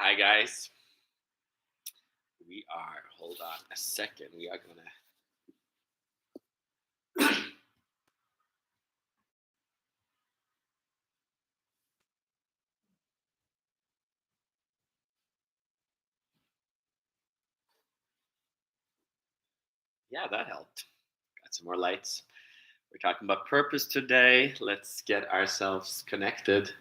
Hi, guys. Hold on a second. We are going to. Yeah, that helped. Got some more lights. We're talking about purpose today. Let's get ourselves connected.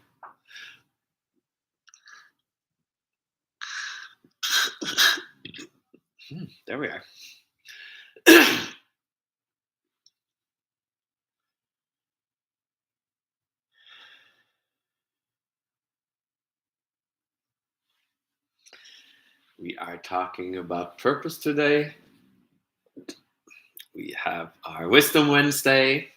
There we are. We are talking about purpose today. We have our Wisdom Wednesday.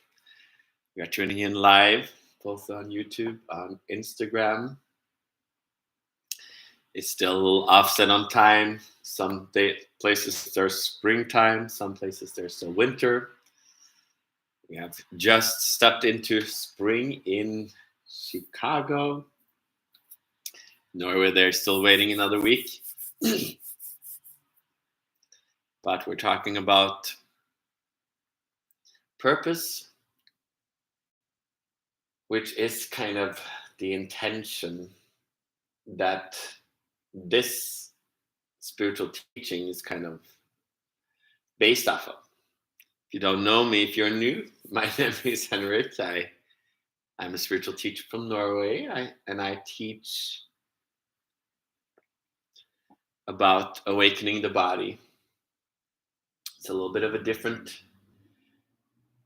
We are tuning in live, both on YouTube, on Instagram. It's still a little offset on time. Some places there's springtime, some places there's still winter. We have just stepped into spring in Chicago. Norway, they're still waiting another week. But we're talking about purpose, which is kind of the intention that this spiritual teaching is kind of based off of. If you don't know me, if you're new, my name is Henrik. I'm a spiritual teacher from Norway, and I teach about awakening the body. It's a little bit of a different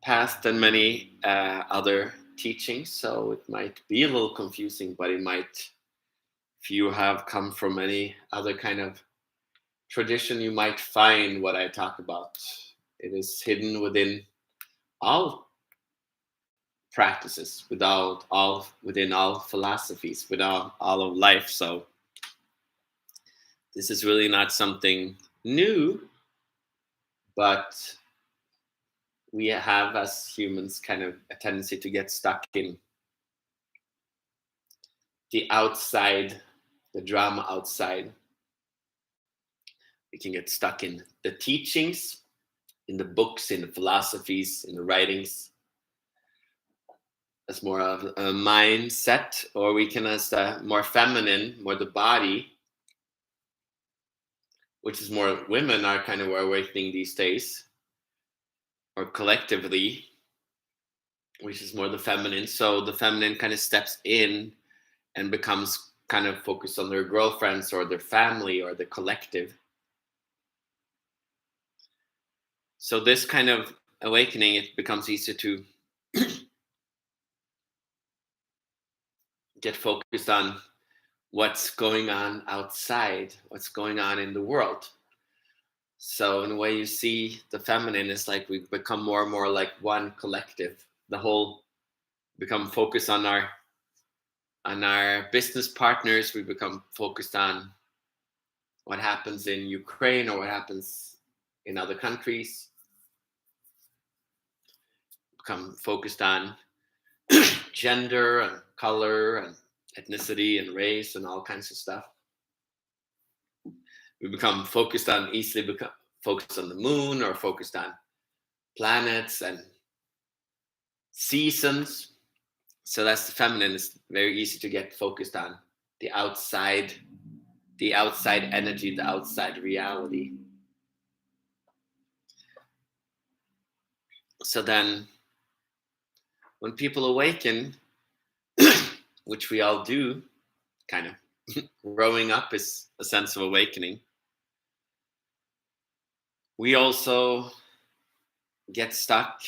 path than many other teachings, so it might be a little confusing, but it might, if you have come from any other kind of tradition, you might find what I talk about. It is hidden within all practices, within all philosophies, within all of life. So this is really not something new, but we have as humans kind of a tendency to get stuck in the outside, the drama outside. We can get stuck in the teachings, in the books, in the philosophies, in the writings, as more of a mindset, or we can as the more feminine, more the body, which is more women are kind of awakening these days, or collectively, which is more the feminine. So the feminine kind of steps in and becomes kind of focused on their girlfriends or their family or the collective. So this kind of awakening, it becomes easier to get focused on what's going on outside, what's going on in the world. So in a way, you see the feminine is like we become more and more like one collective. The whole become focused on our business partners. We become focused on what happens in Ukraine or what happens in other countries. Become focused on gender and color and ethnicity and race and all kinds of stuff. We become focused on focused on the moon or focused on planets and seasons. So that's the feminine. It's very easy to get focused on the outside energy, the outside reality. So then when people awaken, which we all do, kind of growing up is a sense of awakening. We also get stuck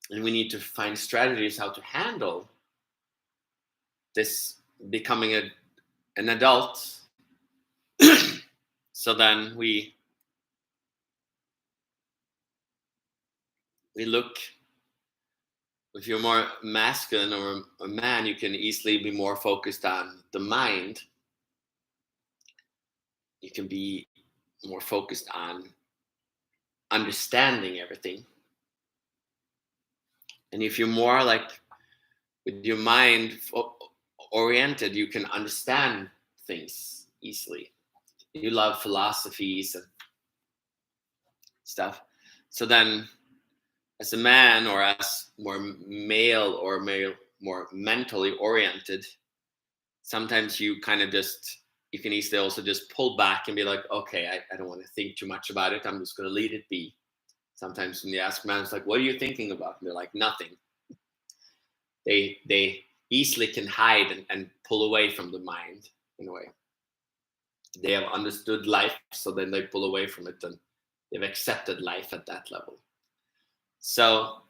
and we need to find strategies how to handle this becoming an adult. So then we look, if you're more masculine or a man, you can easily be more focused on the mind. You can be more focused on understanding everything. And if you're more like with your mind oriented, you can understand things easily. You love philosophies and stuff. So then, as a man or as more male or more mentally oriented, sometimes you kind of just, you can easily also just pull back and be like, okay, I don't want to think too much about it. I'm just going to leave it be. Sometimes when you ask men, it's like, what are you thinking about? And they're like, nothing. They easily can hide and pull away from the mind in a way. They have understood life, so then they pull away from it and they've accepted life at that level. So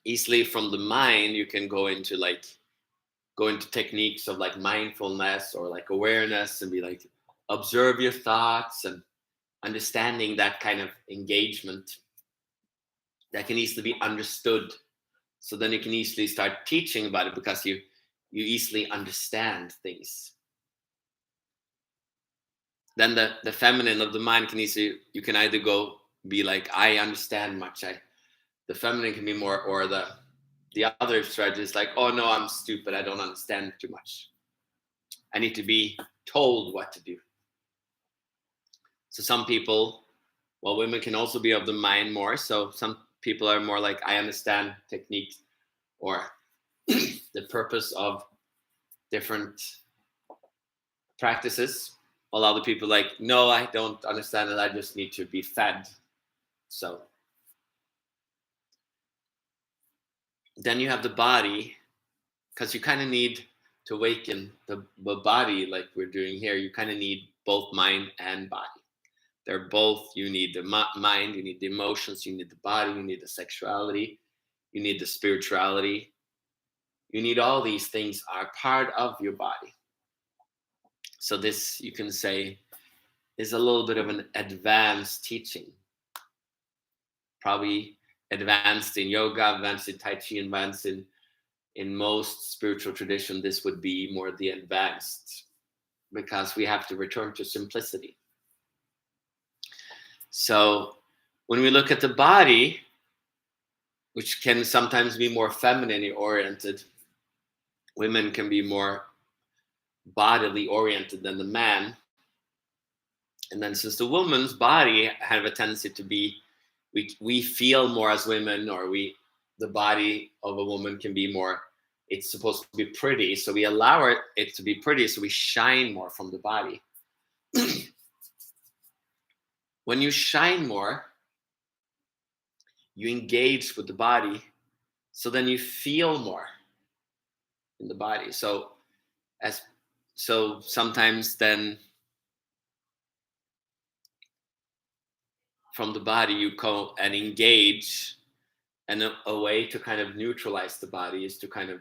easily from the mind, you can go into techniques of like mindfulness or like awareness and be like, observe your thoughts and understanding that kind of engagement that can easily be understood. So then you can easily start teaching about it because you easily understand things. Then the feminine of the mind can easily, you can either go be like, I understand much. The feminine can be more, or the other strategy is like, oh no, I'm stupid. I don't understand too much. I need to be told what to do. So some people, well, women can also be of the mind more. So some people are more like, I understand techniques or the purpose of different practices. While other people like, no, I don't understand it. I just need to be fed. So then you have the body, because you kind of need to awaken the body like we're doing here. You kind of need both mind and body. They're both, you need the mind, you need the emotions, you need the body, you need the sexuality, you need the spirituality. You need all these things are part of your body. So this, you can say, is a little bit of an advanced teaching. Probably advanced in yoga, advanced in Tai Chi, advanced in most spiritual tradition. This would be more the advanced, because we have to return to simplicity. So when we look at the body, which can sometimes be more feminine oriented, women can be more bodily oriented than the man. And then since the woman's body have a tendency to be, we feel more as women, or the body of a woman can be more, it's supposed to be pretty, so we allow it to be pretty, so we shine more from the body. When you shine more, you engage with the body, so then you feel more in the body. So sometimes then from the body you go and engage, and a way to kind of neutralize the body is to kind of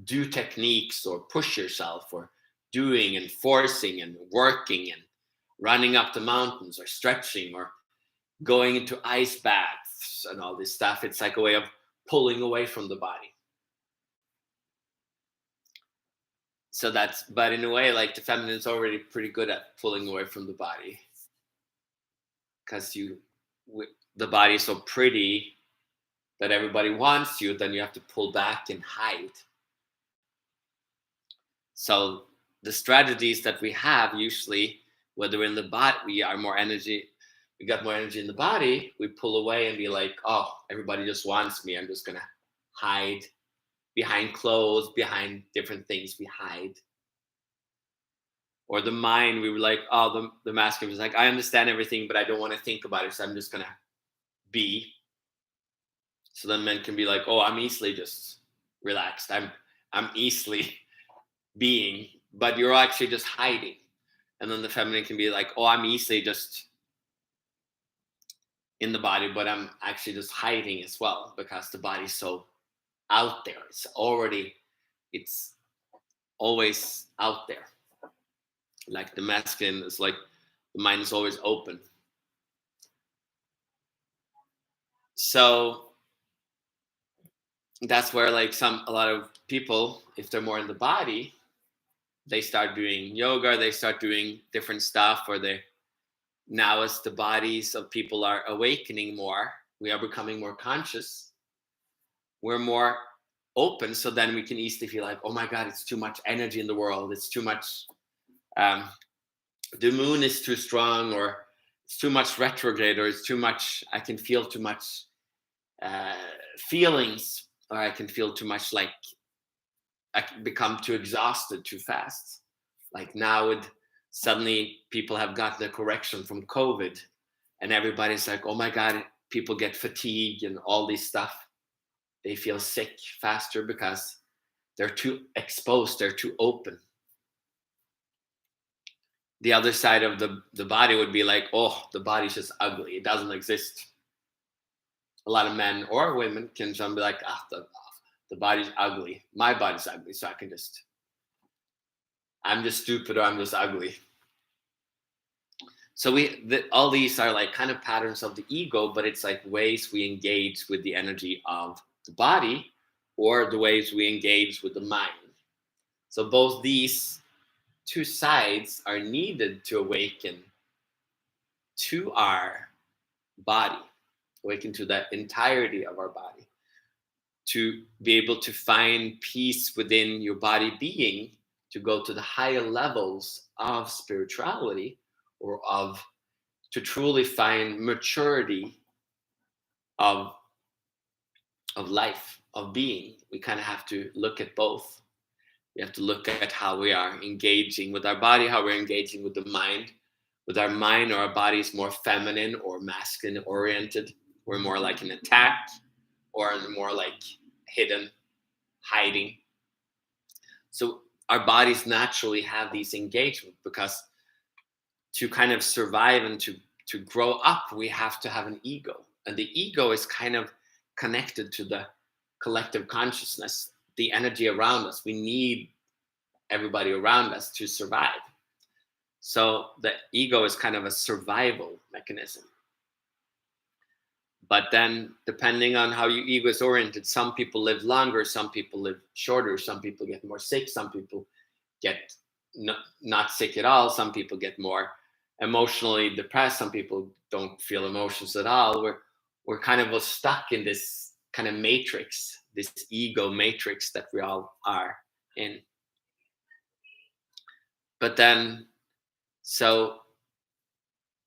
do techniques or push yourself, or doing and forcing and working and running up the mountains or stretching or going into ice baths and all this stuff. It's like a way of pulling away from the body. So but in a way, like the feminine is already pretty good at pulling away from the body, because the body is so pretty that everybody wants you, then you have to pull back and hide. So the strategies that we have usually, whether in the body, we got more energy in the body, we pull away and be like, oh, everybody just wants me. I'm just going to hide behind clothes, behind different things we hide. Or the mind, we were like, oh, the masculine is like, I understand everything, but I don't want to think about it. So I'm just going to be. So then men can be like, oh, I'm easily just relaxed. I'm easily being, but you're actually just hiding. And then the feminine can be like, oh, I'm easily just in the body, but I'm actually just hiding as well, because the body's so out there. It's always out there. Like the masculine is like, the mind is always open. So that's where like a lot of people, if they're more in the body, they start doing yoga, they start doing different stuff, or now as the bodies of people are awakening more, we are becoming more conscious. We're more open. So then we can easily feel like, oh my God, it's too much energy in the world. It's too much, um, the moon is too strong, or it's too much retrograde, or it's too much, I can feel too much uh, feelings, or I can feel too much, like I can become too exhausted too fast. Like now, suddenly people have gotten the correction from COVID, and everybody's like, oh my God, people get fatigue and all this stuff. They feel sick faster because they're too exposed, they're too open. The other side of the body would be like, oh, the body's just ugly, it doesn't exist. A lot of men or women can be like, the body's ugly, my body's ugly, so I'm just stupid, or I'm just ugly. So all these are like kind of patterns of the ego, but it's like ways we engage with the energy of the body, or the ways we engage with the mind. So both these two sides are needed to awaken to our body, awaken to the entirety of our body, to be able to find peace within your body being, to go to the higher levels of spirituality, or to truly find maturity of life, of being. We kind of have to look at both. We have to look at how we are engaging with our body, how we're engaging with the mind. With our mind, or our body is more feminine or masculine oriented. We're more like an attack, or more like hidden, hiding. So our bodies naturally have these engagements, because to kind of survive and to grow up, we have to have an ego. And the ego is kind of connected to the collective consciousness, the energy around us. We need everybody around us to survive. So the ego is kind of a survival mechanism. But then, depending on how your ego is oriented, some people live longer, some people live shorter, some people get more sick, some people get not sick at all, some people get more emotionally depressed, some people don't feel emotions at all. We're kind of stuck in this kind of matrix, this ego matrix that we all are in. But then, so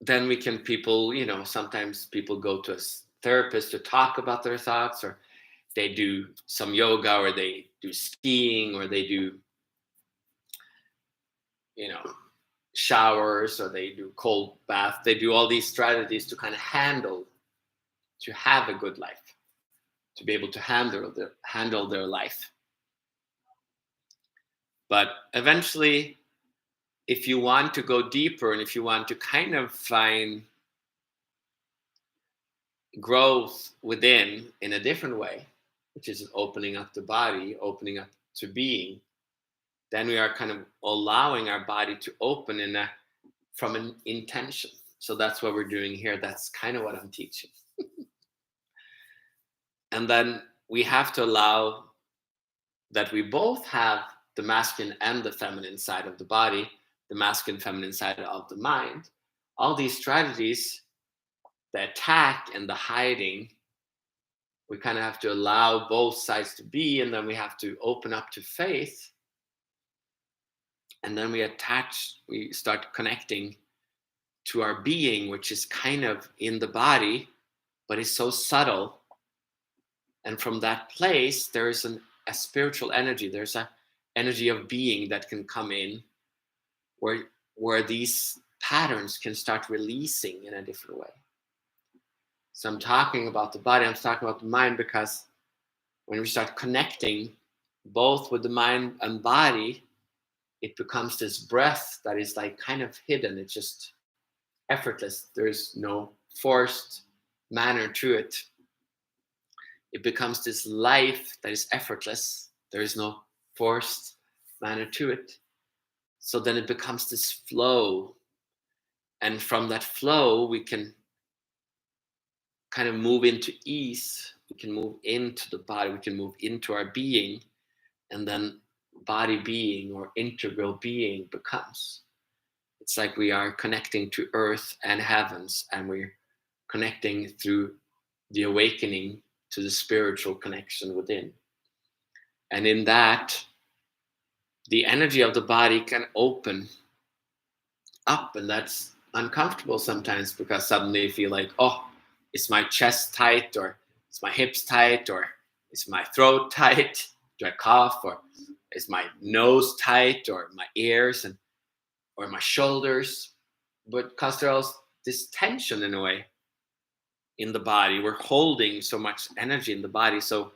then we can, people, sometimes people go to a therapist to talk about their thoughts, or they do some yoga, or they do skiing, or they do, showers, or they do cold bath. They do all these strategies to kind of to have a good life, to be able to handle their life. But eventually, if you want to go deeper, and if you want to kind of find growth within in a different way, which is opening up the body, opening up to being, then we are kind of allowing our body to open from an intention. So that's what we're doing here. That's kind of what I'm teaching. And then we have to allow that we both have the masculine and the feminine side of the body, the masculine, feminine side of the mind. All these strategies, the attack and the hiding, we kind of have to allow both sides to be, and then we have to open up to faith. And then we start connecting to our being, which is kind of in the body, but it's so subtle. And from that place, there is a spiritual energy. There's an energy of being that can come in, where these patterns can start releasing in a different way. So I'm talking about the body, I'm talking about the mind, because when we start connecting both with the mind and body, it becomes this breath that is like kind of hidden. It's just effortless. There's no forced manner to it. It becomes this life that is effortless. There is no forced manner to it. So then it becomes this flow. And from that flow, we can kind of move into ease. We can move into the body. We can move into our being. And then body being, or integral being, becomes. It's like we are connecting to earth and heavens, and we're connecting through the awakening to the spiritual connection within. And in that, the energy of the body can open up, and that's uncomfortable sometimes, because suddenly you feel like, oh, is my chest tight, or is my hips tight, or is my throat tight? Do I cough, or is my nose tight, or my ears, and or my shoulders? But because there's this tension in a way in the body, we're holding so much energy in the body, so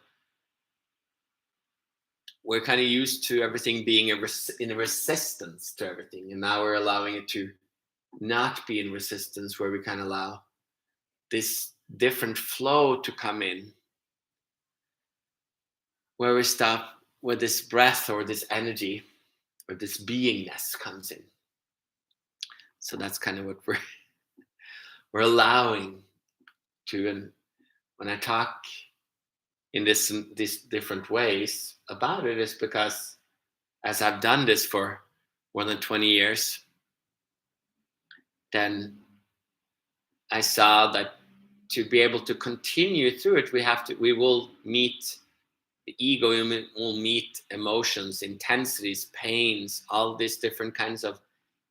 we're kind of used to everything being in a resistance to everything, and now we're allowing it to not be in resistance, where we kind of allow this different flow to come in, where we stop, where this breath or this energy or this beingness comes in. So that's kind of what we're allowing to. And when I talk in these different ways about it, is because as I've done this for more than 20 years, then I saw that to be able to continue through it, we will meet the ego, will meet emotions, intensities, pains, all these different kinds of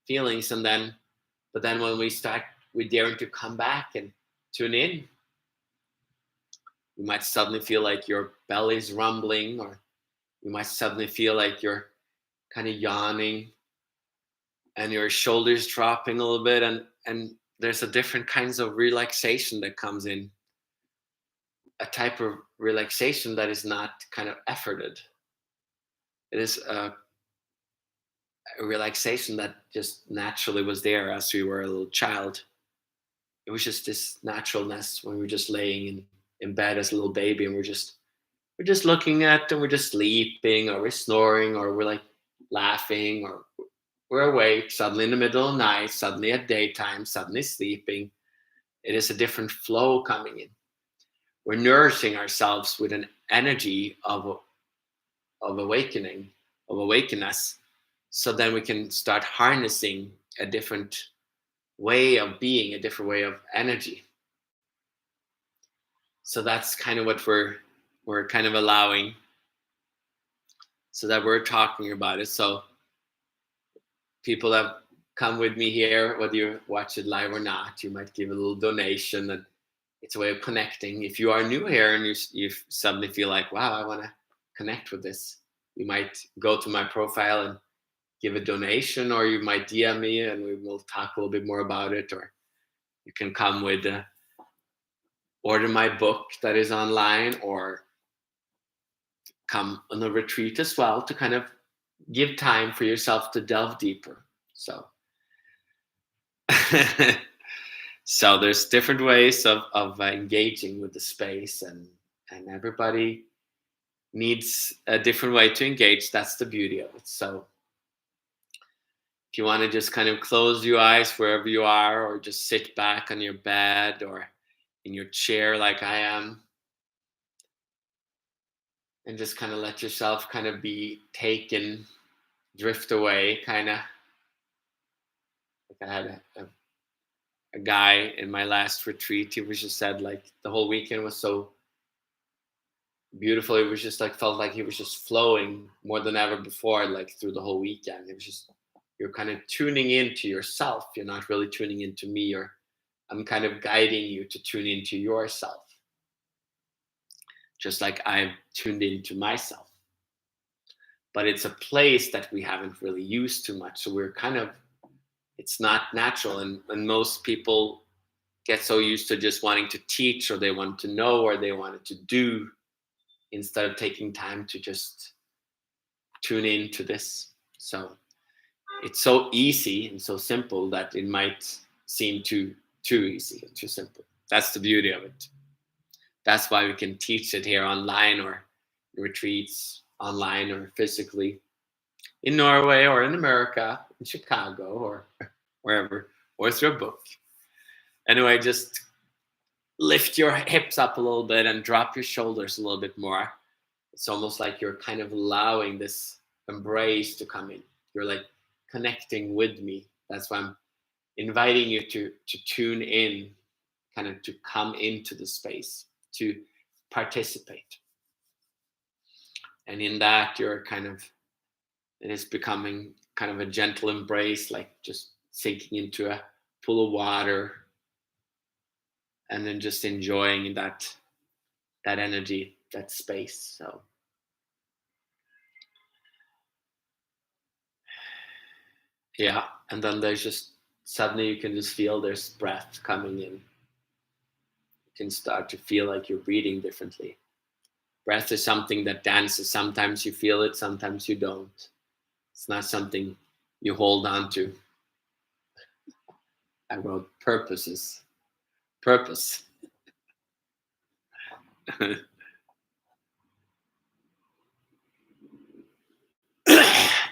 feelings. But then when we start, we daring to come back and tune in, you might suddenly feel like your belly's rumbling, or you might suddenly feel like you're kind of yawning and your shoulders dropping a little bit. And there's a different kinds of relaxation that comes in, a type of relaxation that is not kind of efforted. It is a relaxation that just naturally was there as we were a little child. It was just this naturalness when we were just laying in bed as a little baby, and we're just looking at, and we're just sleeping, or we're snoring, or we're like laughing, or we're awake suddenly in the middle of the night, suddenly at daytime, suddenly sleeping. It is a different flow coming in. We're nourishing ourselves with an energy of awakening, of awakeness, so then we can start harnessing a different way of being, a different way of energy. So that's kind of what we're kind of allowing, so that we're talking about it. So people that come with me here, whether you watch it live or not, you might give a little donation, and it's a way of connecting. If you are new here and you suddenly feel like, wow, I want to connect with this, you might go to my profile and give a donation, or you might DM me and we will talk a little bit more about it. Or you can come with order my book that is online, or come on a retreat as well, to kind of give time for yourself to delve deeper. So so there's different ways of engaging with the space, and everybody needs a different way to engage. That's the beauty of it. So if you want to just kind of close your eyes wherever you are, or just sit back on your bed or in your chair like I am, and just kind of let yourself kind of be taken, drift away, kind of like I had a guy in my last retreat. He was just said like the whole weekend was so beautiful. It was just like, felt like he was just flowing more than ever before, like through the whole weekend. It was just, you're kind of tuning into yourself. You're not really tuning into me, or I'm kind of guiding you to tune into yourself, just like I've tuned into myself. But it's a place that we haven't really used too much. So we're kind of, it's not natural. And most people get so used to just wanting to teach, or they want to know, or they wanted to do, instead of taking time to just tune into this. So it's so easy and so simple that it might seem too easy and too simple. That's the beauty of it. That's why we can teach it here online, or retreats online, or physically in Norway, or in America, in Chicago, or wherever, or through a book. Anyway, just lift your hips up a little bit and drop your shoulders a little bit more. It's almost like you're kind of allowing this embrace to come in. You're like connecting with me. That's why I'm inviting you to tune in, kind of to come into the space, to participate. And in that, it is becoming kind of a gentle embrace, like just sinking into a pool of water, and then just enjoying that energy, that space. So yeah, and then there's just suddenly you can just feel there's breath coming in. You can start to feel like you're breathing differently. Breath is something that dances. Sometimes you feel it, sometimes you don't. It's not something you hold on to. I wrote purposes. Purpose.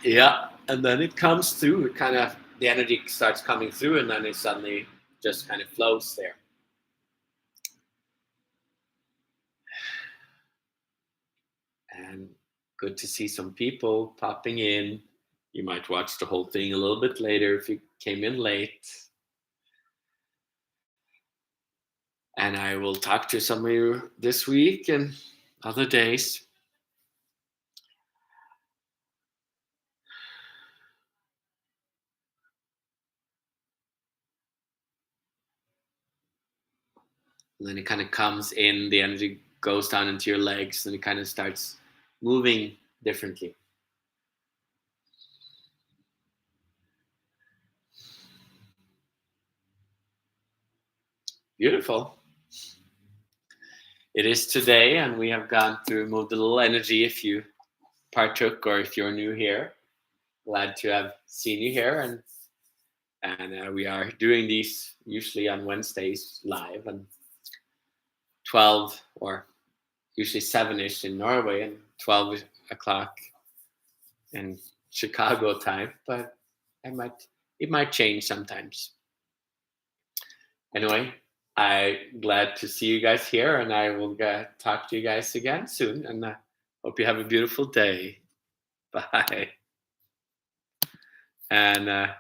Yeah, and then it comes through. It kind of the energy starts coming through, and then it suddenly just kind of flows there. And good to see some people popping in. You might watch the whole thing a little bit later if you came in late. And I will talk to some of you this week and other days. And then it kind of comes in, the energy goes down into your legs, and it kind of starts moving differently. Beautiful. It is today, and we have gone through, moved a little energy if you partook or if you're new here. Glad to have seen you here, and we are doing these usually on Wednesdays live, and 12 or usually 7ish in Norway and 12 o'clock in Chicago time, but it might change sometimes. Anyway, I'm glad to see you guys here, and I will talk to you guys again soon, and I hope you have a beautiful day. Bye. And